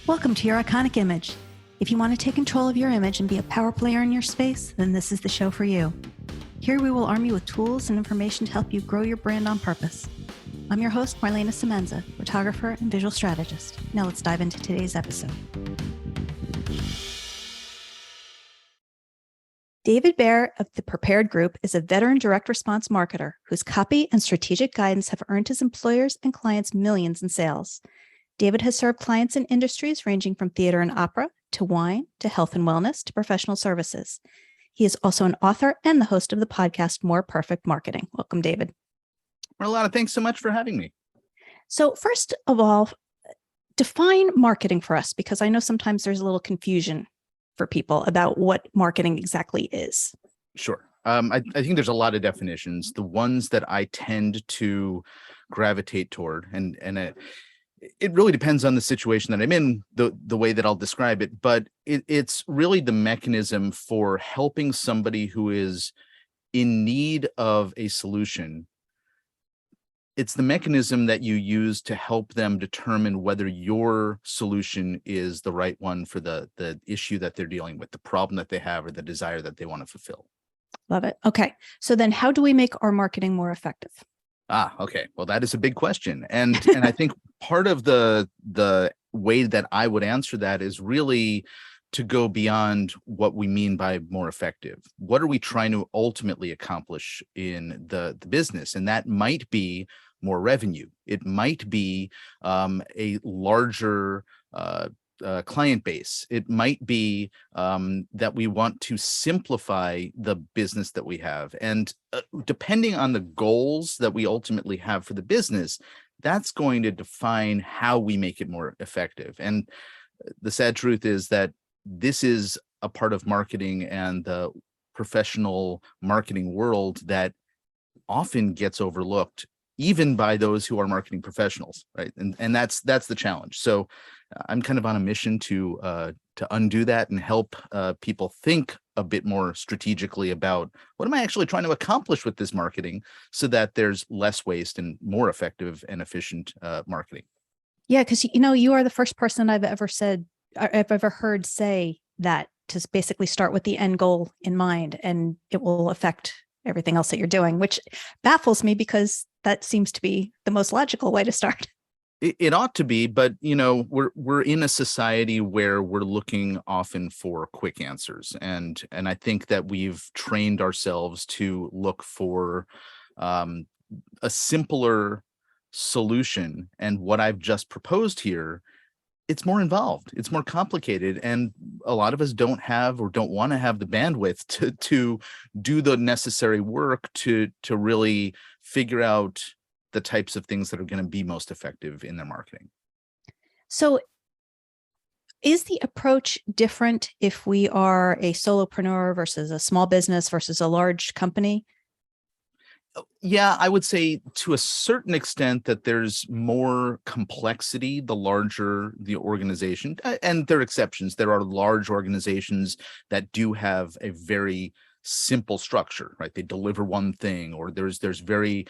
Welcome to Your Iconic Image. If you want to take control of your image and be a power player in your space, then this is the show for you. Here we will arm you with tools and information to help you grow your brand on purpose. I'm your host, Marlana Semenza, photographer and visual strategist. Now let's dive into today's episode. David Baer of the Prepared Group is a veteran direct response marketer whose copy and strategic guidance have earned his employers and clients millions in sales. David has served clients in industries ranging from theater and opera to wine to health and wellness to professional services. He is also an author and the host of the podcast More Perfect Marketing. Welcome, David. Marlana, thanks so much for having me. So first of all, define marketing for us, because I know sometimes there's a little confusion for people about what marketing exactly is. Sure. I think there's a lot of definitions. The ones that I tend to gravitate toward, and it really depends on the situation that I'm in, the way that I'll describe it, but it's really the mechanism for helping somebody who is in need of a solution. It's the mechanism that you use to help them determine whether your solution is the right one for the issue that they're dealing with, the problem that they have, or the desire that they want to fulfill. Love it. Okay. So then how do we make our marketing more effective? Okay. Well, that is a big question. And I think part of the way that I would answer that is really to go beyond what we mean by more effective. What are we trying to ultimately accomplish in the business? And that might be more revenue. It might be a larger client base. It might be that we want to simplify the business that we have. And depending on the goals that we ultimately have for the business, that's going to define how we make it more effective. And the sad truth is that this is a part of marketing and the professional marketing world that often gets overlooked, even by those who are marketing professionals, right? And that's the challenge. So I'm kind of on a mission to undo that and help people think a bit more strategically about what am I actually trying to accomplish with this marketing, so that there's less waste and more effective and efficient marketing. Yeah, because you are the first person I've ever heard say that, to basically start with the end goal in mind, and it will affect everything else that you're doing, which baffles me because that seems to be the most logical way to start. It ought to be, but we're in a society where we're looking often for quick answers, and I think that we've trained ourselves to look for a simpler solution. And what I've just proposed here, it's more involved, it's more complicated, and a lot of us don't have or don't want to have the bandwidth to do the necessary work to really figure out the types of things that are going to be most effective in their marketing. So is the approach different if we are a solopreneur versus a small business versus a large company? Yeah, I would say to a certain extent that there's more complexity the larger the organization, and there are exceptions. There are large organizations that do have a very simple structure, right? They deliver one thing, or there's very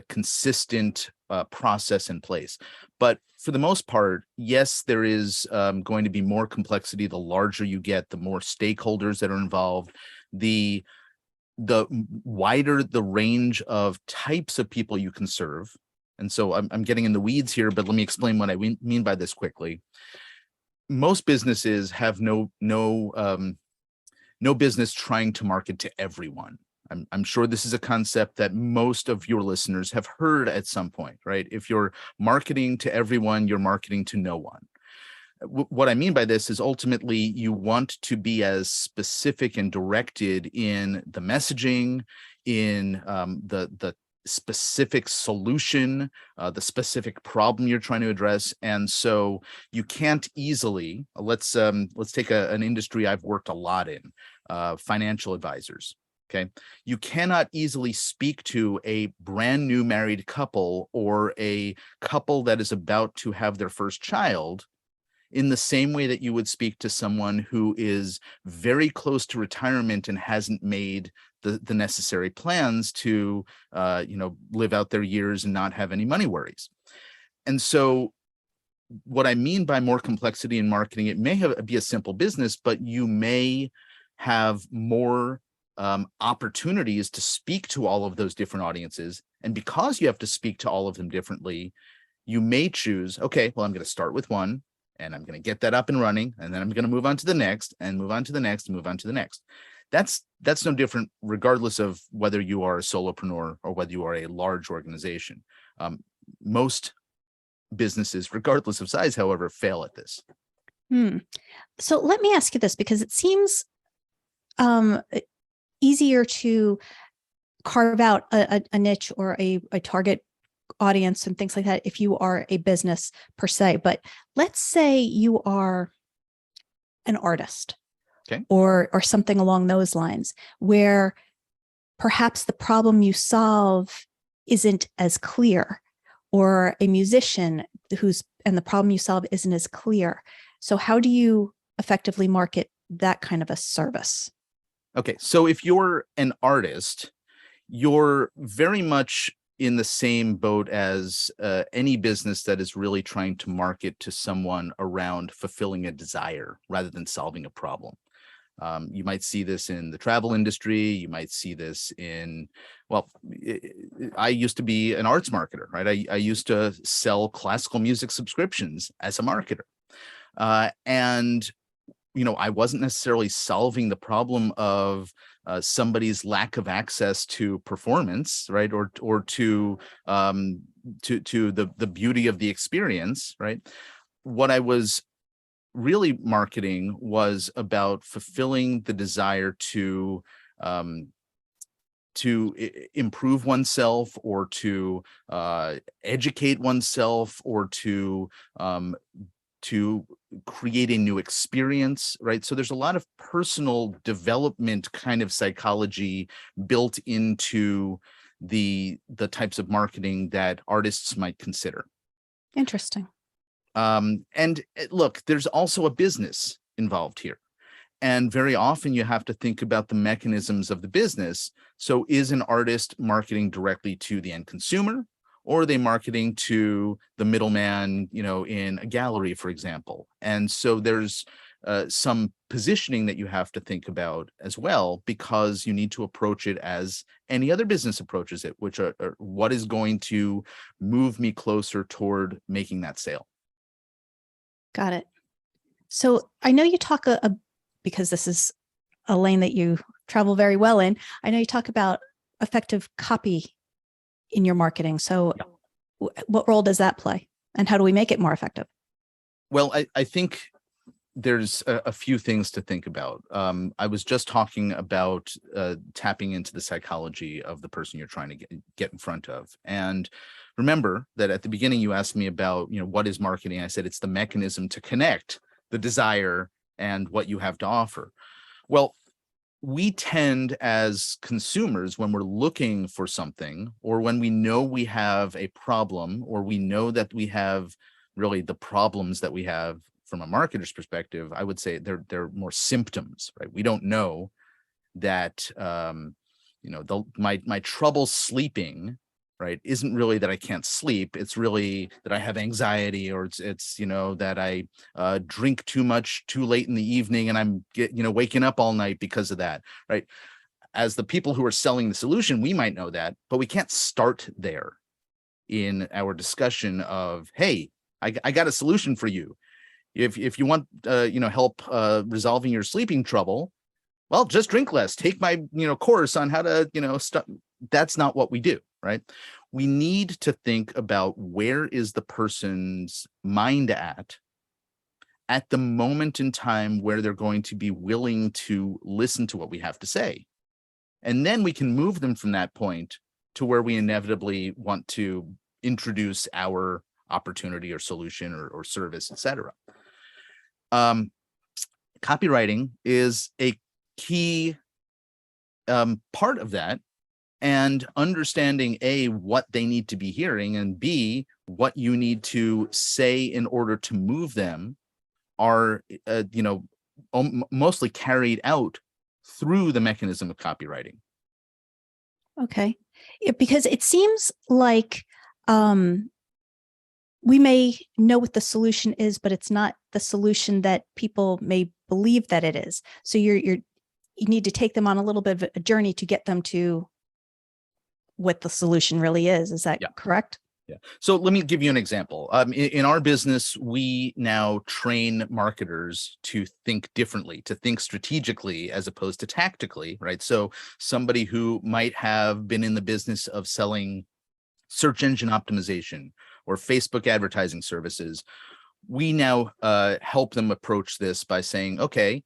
consistent process in place. But for the most part, yes, there is going to be more complexity. The larger you get, the more stakeholders that are involved, the wider the range of types of people you can serve. And so I'm getting in the weeds here, but let me explain what I mean by this quickly. Most businesses have no business trying to market to everyone. I'm sure this is a concept that most of your listeners have heard at some point, right? If you're marketing to everyone, you're marketing to no one. What I mean by this is ultimately you want to be as specific and directed in the messaging, in the specific solution, the specific problem you're trying to address. And so you can't easily, let's take an industry I've worked a lot in, financial advisors. Okay. You cannot easily speak to a brand new married couple or a couple that is about to have their first child in the same way that you would speak to someone who is very close to retirement and hasn't made the necessary plans to live out their years and not have any money worries. And so what I mean by more complexity in marketing, it may be a simple business, but you may have more opportunities to speak to all of those different audiences. And because you have to speak to all of them differently, you may choose, okay, well, I'm going to start with one and I'm going to get that up and running. And then I'm going to move on to the next and move on to the next and move on to the next. That's no different, regardless of whether you are a solopreneur or whether you are a large organization. Most businesses, regardless of size, however, fail at this. So let me ask you this, because it seems easier to carve out a niche or a target audience and things like that if you are a business per se. But let's say you are an artist, okay, or something along those lines, where perhaps the problem you solve isn't as clear, or a musician and the problem you solve isn't as clear. So how do you effectively market that kind of a service? Okay, so if you're an artist, you're very much in the same boat as any business that is really trying to market to someone around fulfilling a desire rather than solving a problem. You might see this in the travel industry. You might see this in, well, I used to be an arts marketer, right? I used to sell classical music subscriptions as a marketer. And I wasn't necessarily solving the problem of somebody's lack of access to performance, right, or to the beauty of the experience, right? What I was really marketing was about fulfilling the desire to improve oneself, or to educate oneself, or to create a new experience, right? So there's a lot of personal development kind of psychology built into the types of marketing that artists might consider. Interesting. And look, there's also a business involved here. And very often you have to think about the mechanisms of the business. So is an artist marketing directly to the end consumer, or are they marketing to the middleman, in a gallery, for example? And so there's some positioning that you have to think about as well, because you need to approach it as any other business approaches it, which are what is going to move me closer toward making that sale. Got it. So I know you talk because this is a lane that you travel very well in. I know you talk about effective copy in your marketing. So what role does that play, and how do we make it more effective? Well, I think there's a few things to think about. I was just talking about tapping into the psychology of the person you're trying to get in front of. And remember that at the beginning, you asked me about, what is marketing? I said, it's the mechanism to connect the desire and what you have to offer. Well, we tend as consumers, when we're looking for something, or when we know we have a problem, or we know that we have really the problems that we have from a marketer's perspective, I would say they're more symptoms, right? We don't know that, my trouble sleeping, right, isn't really that I can't sleep. It's really that I have anxiety, or it's that I drink too much too late in the evening, and I'm waking up all night because of that, right? As the people who are selling the solution, we might know that, but we can't start there in our discussion of, hey, I got a solution for you. If you want help resolving your sleeping trouble, well, just drink less. Take my course on how to That's not what we do, right? We need to think about, where is the person's mind at the moment in time where they're going to be willing to listen to what we have to say. And then we can move them from that point to where we inevitably want to introduce our opportunity or solution or service, etc. Copywriting is a key part of that, and understanding A, what they need to be hearing, and B, what you need to say in order to move them are, mostly carried out through the mechanism of copywriting. Okay. Because it seems like we may know what the solution is, but it's not the solution that people may believe that it is. So you need to take them on a little bit of a journey to get them to what the solution really is. Is that correct? Yeah. So let me give you an example. In our business, we now train marketers to think differently, to think strategically as opposed to tactically, right? So somebody who might have been in the business of selling search engine optimization or Facebook advertising services, we now help them approach this by saying, okay,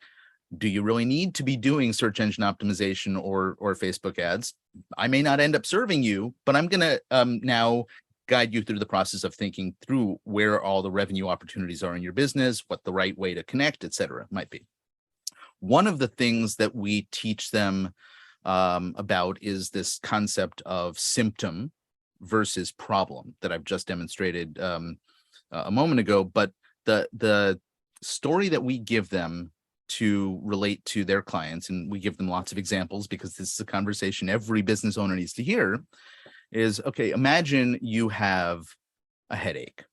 do you really need to be doing search engine optimization or Facebook ads? I may not end up serving you, but I'm going to now guide you through the process of thinking through where all the revenue opportunities are in your business, what the right way to connect, et cetera, might be. One of the things that we teach them about is this concept of symptom versus problem that I've just demonstrated a moment ago. But the story that we give them to relate to their clients, and we give them lots of examples because this is a conversation every business owner needs to hear, is, okay, imagine you have a headache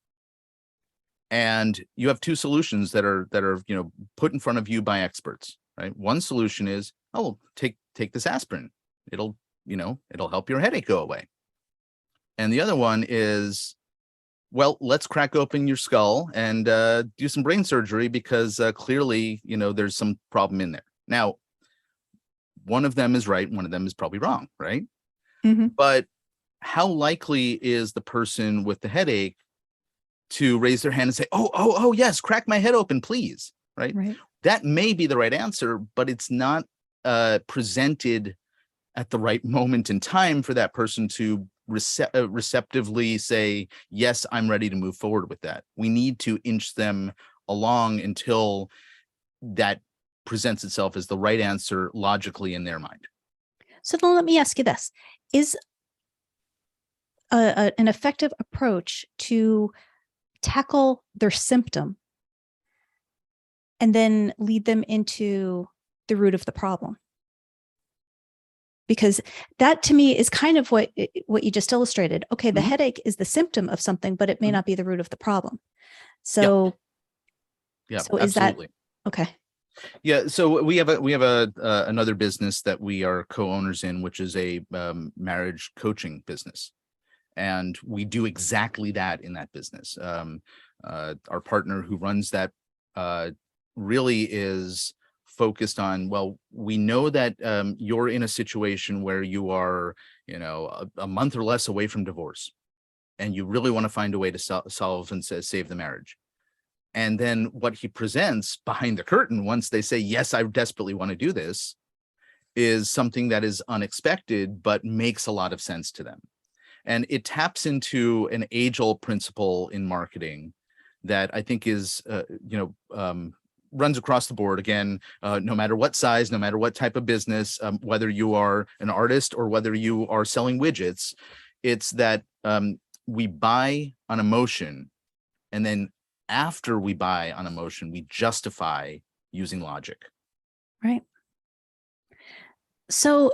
and you have two solutions that are put in front of you by experts, right? One solution is, oh, take this aspirin, it'll help your headache go away. And the other one is, well, let's crack open your skull and do some brain surgery because clearly, there's some problem in there. Now, one of them is right, one of them is probably wrong, right? Mm-hmm. But how likely is the person with the headache to raise their hand and say, oh, yes, crack my head open, please, right? That may be the right answer, but it's not presented at the right moment in time for that person to receptively say, yes, I'm ready to move forward with that. We need to inch them along until that presents itself as the right answer logically in their mind. So then let me ask you this. Is an effective approach to tackle their symptom and then lead them into the root of the problem? Because that to me is kind of what you just illustrated. Okay, the headache is the symptom of something, but it may not be the root of the problem. So, so is absolutely. That okay? Yeah, so we have another business that we are co-owners in, which is a marriage coaching business, and we do exactly that in that business. Our partner who runs that really is focused on, well, we know that you're in a situation where you are, a month or less away from divorce, and you really want to find a way to solve and save the marriage. And then what he presents behind the curtain, once they say, yes, I desperately want to do this, is something that is unexpected, but makes a lot of sense to them. And it taps into an age-old principle in marketing that I think is, runs across the board. Again, no matter what size, no matter what type of business, whether you are an artist or whether you are selling widgets, it's that we buy on emotion, and then after we buy on emotion, we justify using logic. Right. So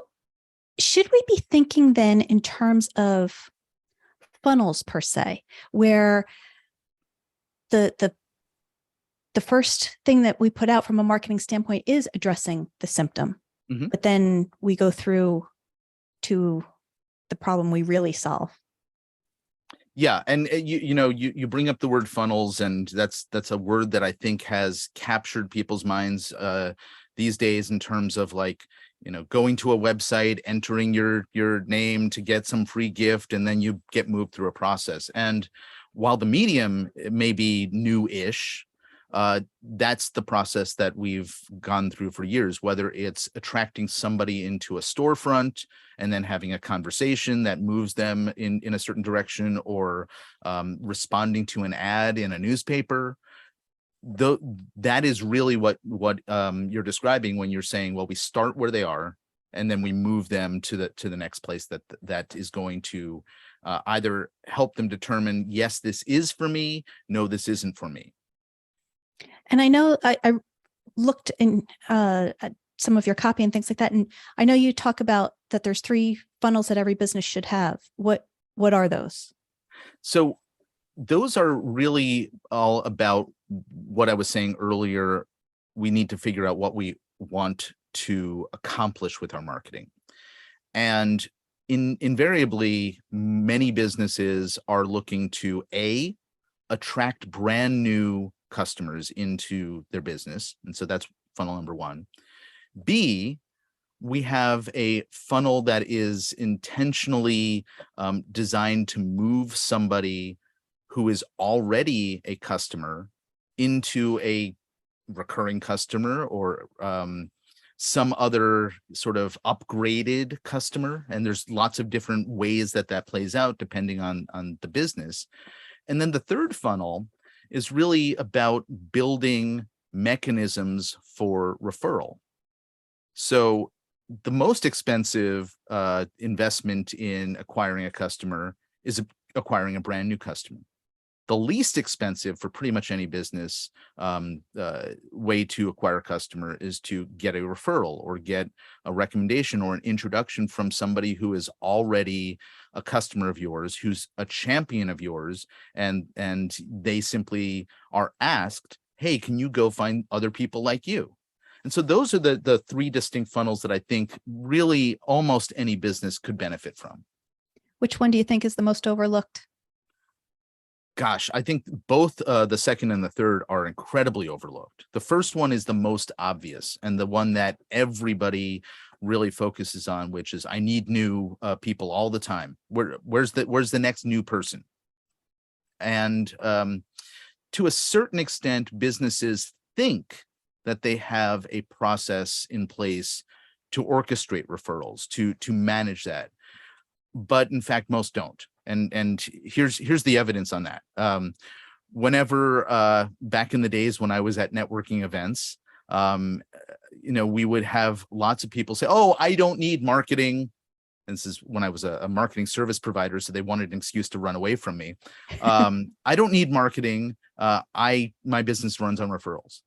should we be thinking then in terms of funnels per se, where the first thing that we put out from a marketing standpoint is addressing the symptom, but then we go through to the problem we really solve? Yeah, and you bring up the word funnels, and that's a word that I think has captured people's minds these days in terms of going to a website, entering your name to get some free gift, and then you get moved through a process. And while the medium may be new-ish, that's the process that we've gone through for years, whether it's attracting somebody into a storefront and then having a conversation that moves them in a certain direction, or responding to an ad in a newspaper. That is really what you're describing when you're saying, well, we start where they are and then we move them to the next place that is going to either help them determine, yes, this is for me, no, this isn't for me. And I know I looked in at some of your copy and things like that, and I know you talk about that there's 3 funnels that every business should have. What are those? So those are really all about what I was saying earlier. We need to figure out what we want to accomplish with our marketing. And invariably, many businesses are looking to attract brand new customers into their business. And so that's funnel number one. B, we have a funnel that is intentionally designed to move somebody who is already a customer into a recurring customer or some other sort of upgraded customer. And there's lots of different ways that that plays out depending on the business. And then the third funnel is really about building mechanisms for referral. So the most expensive investment in acquiring a customer is acquiring a brand new customer. The least expensive for pretty much any business way to acquire a customer is to get a referral or get a recommendation or an introduction from somebody who is already a customer of yours, who's a champion of yours, and they simply are asked, hey, can you go find other people like you? And so those are the three distinct funnels that I think really almost any business could benefit from. Which one do you think is the most overlooked? Gosh, I think both the second and the third are incredibly overlooked. The first one is the most obvious and the one that everybody really focuses on, which is I need new people all the time. Where's the next new person? And to a certain extent, businesses think that they have a process in place to orchestrate referrals, to manage that. But in fact, most don't. And here's the evidence on that. Whenever back in the days when I was at networking events, we would have lots of people say, oh, I don't need marketing. And this is when I was a marketing service provider, so they wanted an excuse to run away from me. I don't need marketing. My business runs on referrals.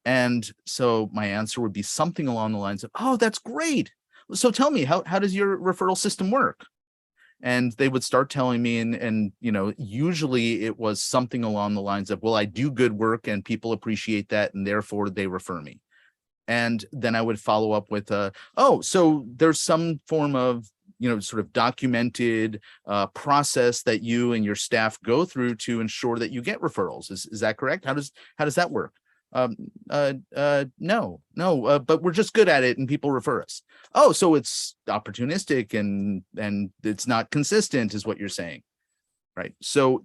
And so my answer would be something along the lines of, oh, that's great. So tell me, how does your referral system work? And they would start telling me, and usually it was something along the lines of, well, I do good work and people appreciate that, and therefore they refer me. And then I would follow up with, oh, so there's some form of, sort of documented process that you and your staff go through to ensure that you get referrals. Is that correct? How does that work? No, but we're just good at it and people refer us. Oh, so it's opportunistic and it's not consistent is what you're saying, right? So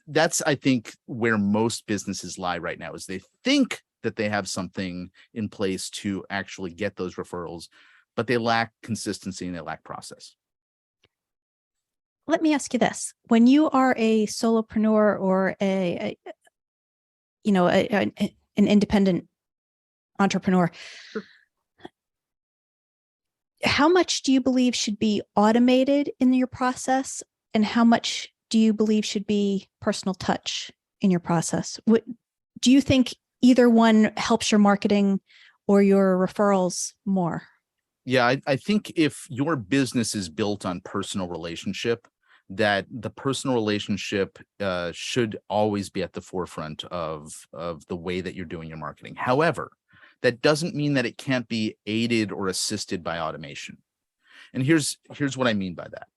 that's, I think, where most businesses lie right now, is they think that they have something in place to actually get those referrals, but they lack consistency and they lack process. Let me ask you this. When you are a solopreneur or an independent entrepreneur, Sure. How much do you believe should be automated in your process, and how much do you believe should be personal touch in your process? Do you think either one helps your marketing or your referrals more? Yeah, I think if your business is built on personal relationship, that the personal relationship should always be at the forefront of the way that you're doing your marketing. However, that doesn't mean that it can't be aided or assisted by automation. And here's what I mean by that.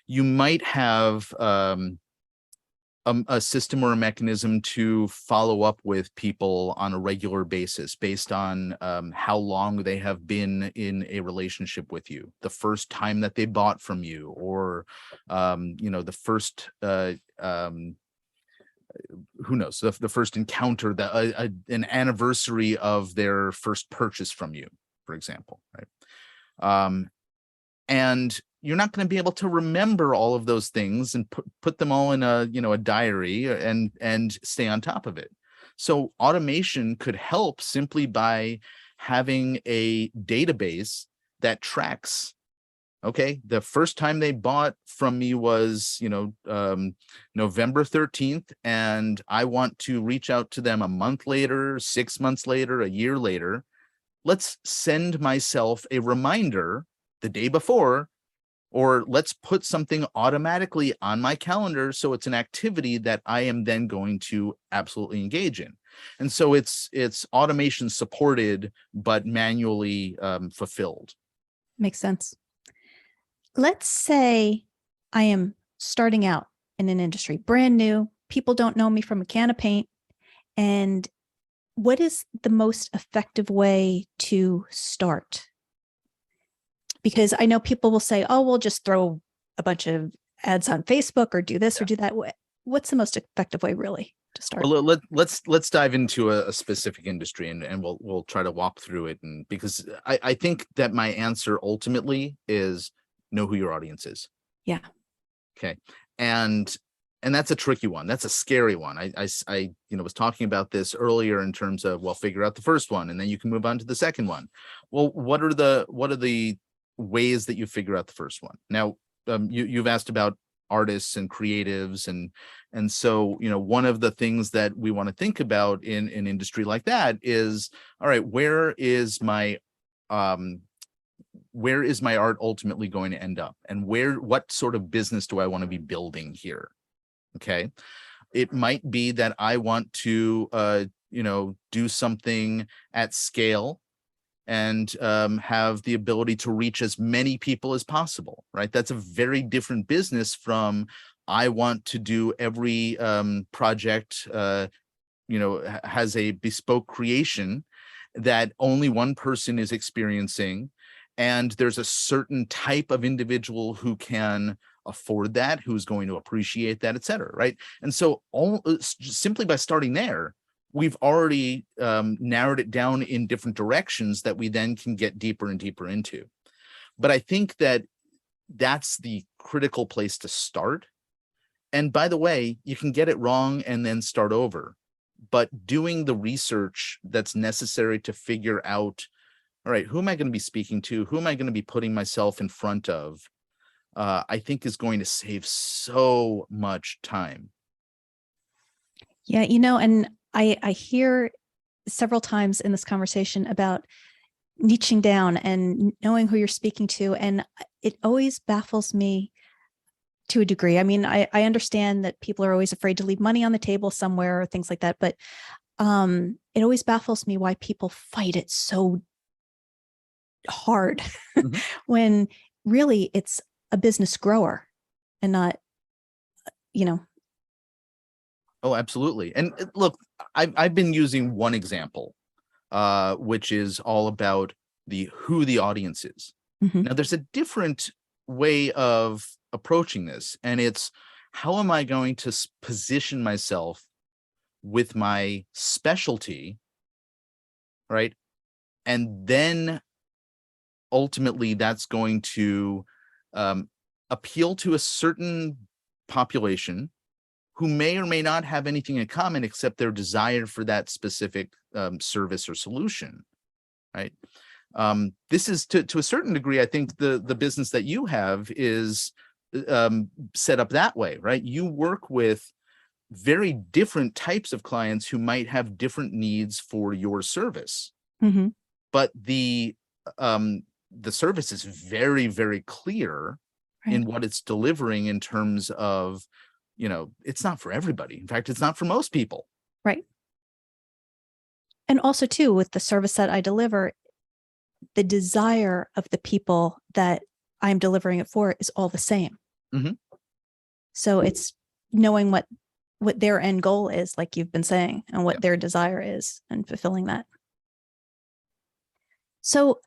You might have a system or a mechanism to follow up with people on a regular basis based on how long they have been in a relationship with you, the first time that they bought from you, or the first who knows, the first encounter, an anniversary of their first purchase from you, for example, right? And you're not going to be able to remember all of those things and put them all in a diary and stay on top of it. So automation could help simply by having a database that tracks, okay, the first time they bought from me was, November 13th, and I want to reach out to them a month later, 6 months later, a year later. Let's send myself a reminder the day before Or let's put something automatically on my calendar so it's an activity that I am then going to absolutely engage in. And so it's automation supported, but manually fulfilled. Makes sense. Let's say I am starting out in an industry, brand new. People don't know me from a can of paint. And what is the most effective way to start? Because I know people will say, oh, we'll just throw a bunch of ads on Facebook or do this or do that. What's the most effective way really to start? Well, let's dive into a specific industry and we'll try to walk through it. And because I think that my answer ultimately is know who your audience is. Yeah. Okay. And that's a tricky one. That's a scary one. I was talking about this earlier in terms of, well, figure out the first one and then you can move on to the second one. Well, what are the ways that you figure out the first one? Now, you've asked about artists and creatives, and so one of the things that we want to think about in an industry like that is, all right, where is my art ultimately going to end up, and what sort of business do I want to be building here? Okay, it might be that I want to do something at scale and have the ability to reach as many people as possible, right? That's a very different business from I want to do every project, has a bespoke creation that only one person is experiencing. And there's a certain type of individual who can afford that, who's going to appreciate that, et cetera, right? And so simply by starting there, we've already narrowed it down in different directions that we then can get deeper and deeper into. But I think that that's the critical place to start. And by the way, you can get it wrong and then start over. But doing the research that's necessary to figure out, all right, who am I going to be speaking to? Who am I going to be putting myself in front of? I think is going to save so much time. Yeah, and I hear several times in this conversation about niching down and knowing who you're speaking to. And it always baffles me to a degree. I mean, I understand that people are always afraid to leave money on the table somewhere or things like that. But it always baffles me why people fight it so hard when really it's a business grower and not, Oh, absolutely. And look, I've been using one example, which is all about who the audience is. Now, there's a different way of approaching this, and it's how am I going to position myself with my specialty, right? And then ultimately that's going to appeal to a certain population who may or may not have anything in common except their desire for that specific service or solution, right? This is to a certain degree, I think the business that you have is set up that way, right? You work with very different types of clients who might have different needs for your service, but the service is very, very clear in what it's delivering in terms of, it's not for everybody. In fact, it's not for most people. Right. And also too, with the service that I deliver, the desire of the people that I'm delivering it for is all the same. So it's knowing what their end goal is, like you've been saying, and what their desire is and fulfilling that. So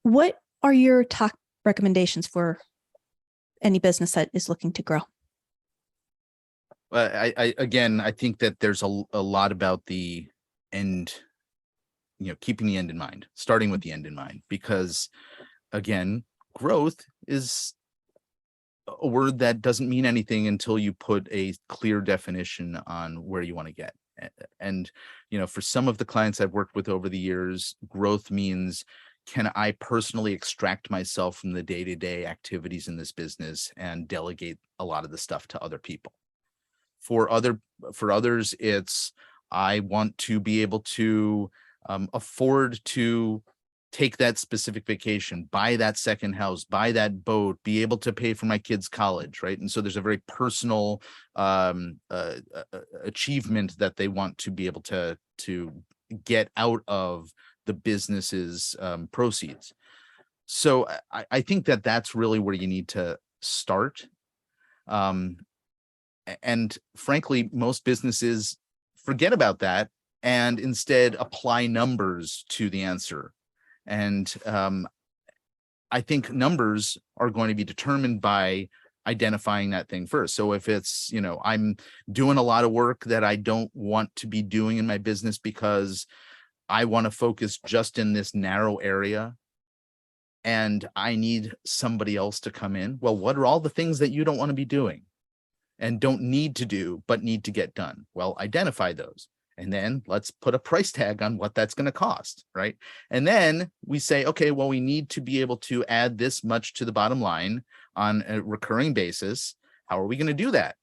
what are your top recommendations for any business that is looking to grow? I think that there's a lot about the end, keeping the end in mind, starting with the end in mind, because again, growth is a word that doesn't mean anything until you put a clear definition on where you want to get. And, for some of the clients I've worked with over the years, growth means, can I personally extract myself from the day-to-day activities in this business and delegate a lot of the stuff to other people? For others, it's, I want to be able to afford to take that specific vacation, buy that second house, buy that boat, be able to pay for my kids' college, right? And so there's a very personal achievement that they want to be able to get out of the business's proceeds. So I think that that's really where you need to start. And frankly, most businesses forget about that and instead apply numbers to the answer. And I think numbers are going to be determined by identifying that thing first. So if it's, I'm doing a lot of work that I don't want to be doing in my business because I want to focus just in this narrow area and I need somebody else to come in. Well, what are all the things that you don't want to be doing and don't need to do, but need to get done? Well, identify those. And then let's put a price tag on what that's going to cost, right? And then we say, okay, well, we need to be able to add this much to the bottom line on a recurring basis. How are we going to do that?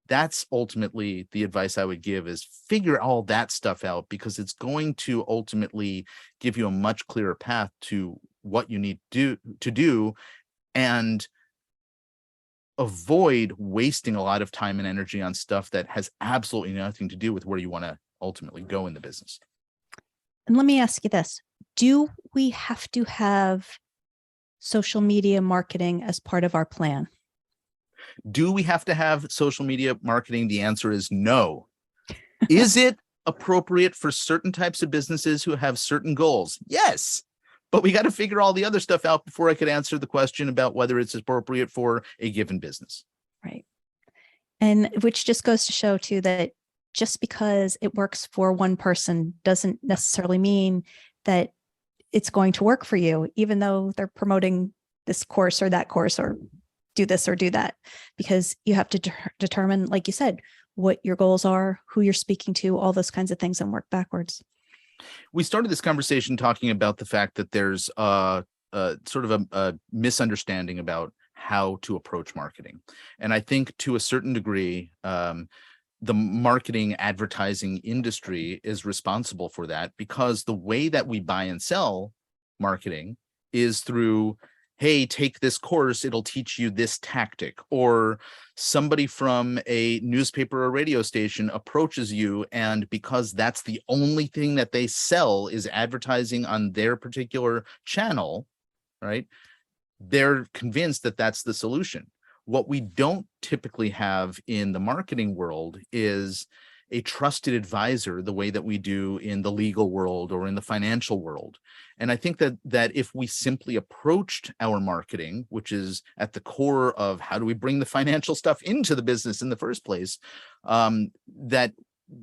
That's ultimately the advice I would give, is figure all that stuff out, because it's going to ultimately give you a much clearer path to what you need to do and avoid wasting a lot of time and energy on stuff that has absolutely nothing to do with where you want to ultimately go in the business. And let me ask you this. Do we have to have social media marketing as part of our plan? Do we have to have social media marketing? The answer is no. Is it appropriate for certain types of businesses who have certain goals? Yes. But we got to figure all the other stuff out before I could answer the question about whether it's appropriate for a given business. Right. And which just goes to show too that just because it works for one person doesn't necessarily mean that it's going to work for you, even though they're promoting this course or that course or do this or do that, because you have to determine, like you said, what your goals are, who you're speaking to, all those kinds of things, and work backwards. We started this conversation talking about the fact that there's sort of a misunderstanding about how to approach marketing. And I think to a certain degree, the marketing advertising industry is responsible for that, because the way that we buy and sell marketing is through, hey, take this course, it'll teach you this tactic. Or somebody from a newspaper or radio station approaches you, and because that's the only thing that they sell is advertising on their particular channel, right? They're convinced that that's the solution. What we don't typically have in the marketing world is a trusted advisor the way that we do in the legal world or in the financial world. And I think that if we simply approached our marketing, which is at the core of how do we bring the financial stuff into the business in the first place, that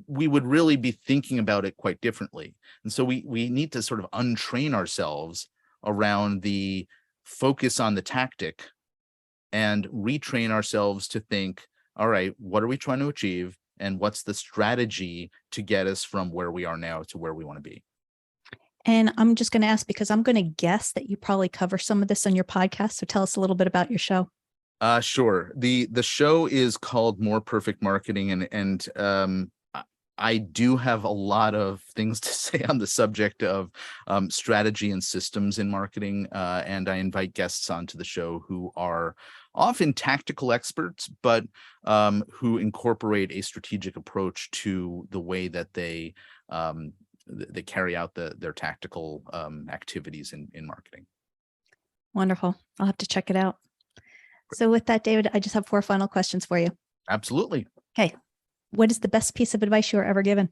we would really be thinking about it quite differently. And so we need to sort of untrain ourselves around the focus on the tactic and retrain ourselves to think, all right, what are we trying to achieve? And what's the strategy to get us from where we are now to where we want to be? And I'm just going to ask, because I'm going to guess that you probably cover some of this on your podcast. So tell us a little bit about your show. Sure. The show is called More Perfect Marketing, and I do have a lot of things to say on the subject of strategy and systems in marketing, and I invite guests onto the show who are often tactical experts, but who incorporate a strategic approach to the way that they carry out their tactical activities in marketing. Wonderful. I'll have to check it out. So with that, David, I just have 4 final questions for you. Absolutely. Okay. What is the best piece of advice you were ever given?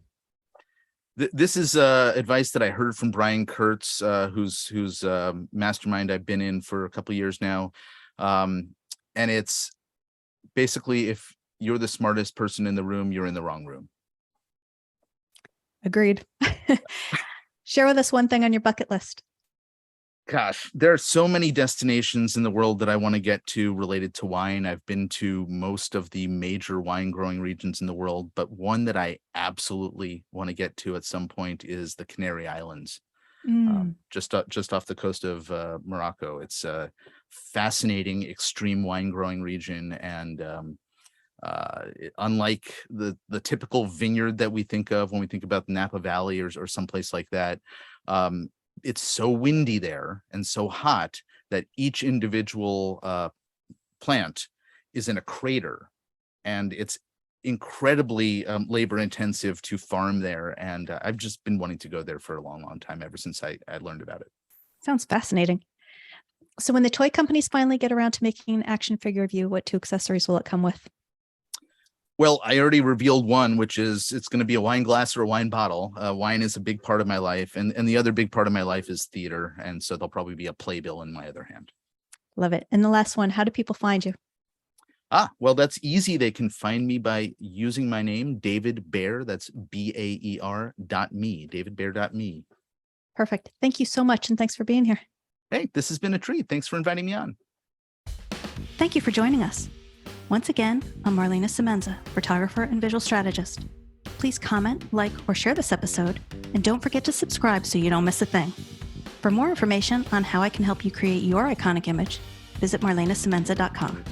This is advice that I heard from Brian Kurtz, whose mastermind I've been in for a couple of years now. And it's basically, if you're the smartest person in the room, you're in the wrong room. Agreed. Share with us one thing on your bucket list. Gosh, there are so many destinations in the world that I want to get to related to wine. I've been to most of the major wine growing regions in the world, but one that I absolutely want to get to at some point is the Canary Islands, just off the coast of Morocco. It's a fascinating, extreme wine growing region, and unlike the typical vineyard that we think of when we think about the Napa Valley or someplace like that, it's so windy there and so hot that each individual plant is in a crater, and it's incredibly labor intensive to farm there. And I've just been wanting to go there for a long time, ever since I learned about it. Sounds fascinating. So when the toy companies finally get around to making an action figure of you, what 2 accessories will it come with? Well, I already revealed one, which is it's going to be a wine glass or a wine bottle. Wine is a big part of my life, and the other big part of my life is theater. And so there'll probably be a playbill in my other hand. Love it. And the last one, how do people find you? Well, that's easy. They can find me by using my name, David Baer. That's BAER.me, davidbaer.me. Perfect. Thank you so much. And thanks for being here. Hey, this has been a treat. Thanks for inviting me on. Thank you for joining us. Once again, I'm Marlana Semenza, photographer and visual strategist. Please comment, like, or share this episode, and don't forget to subscribe so you don't miss a thing. For more information on how I can help you create your iconic image, visit marlanasemenza.com.